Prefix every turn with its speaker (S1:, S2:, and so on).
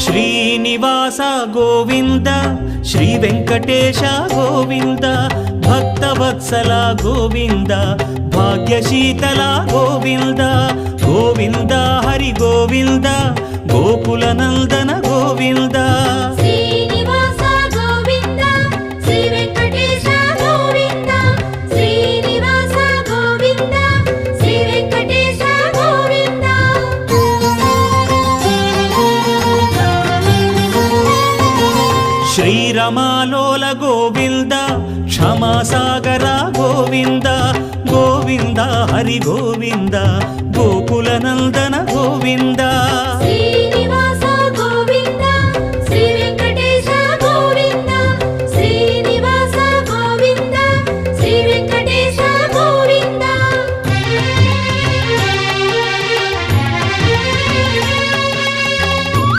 S1: Srinivasa Govinda Shri Venkatesha Govinda Bhaktavatsala Govinda భాగ్యశీతల Govinda Govinda Hari Govinda Gokula Nandana Govinda
S2: Srinivasa Govinda Shri Venkatesha Govinda Srinivasa Govinda Shri Venkatesha Govinda
S1: శ్రీరమాలోల Govinda క్షమాసాగర Govinda Govinda Hari Govinda Gokula Nandana Govinda
S2: Shri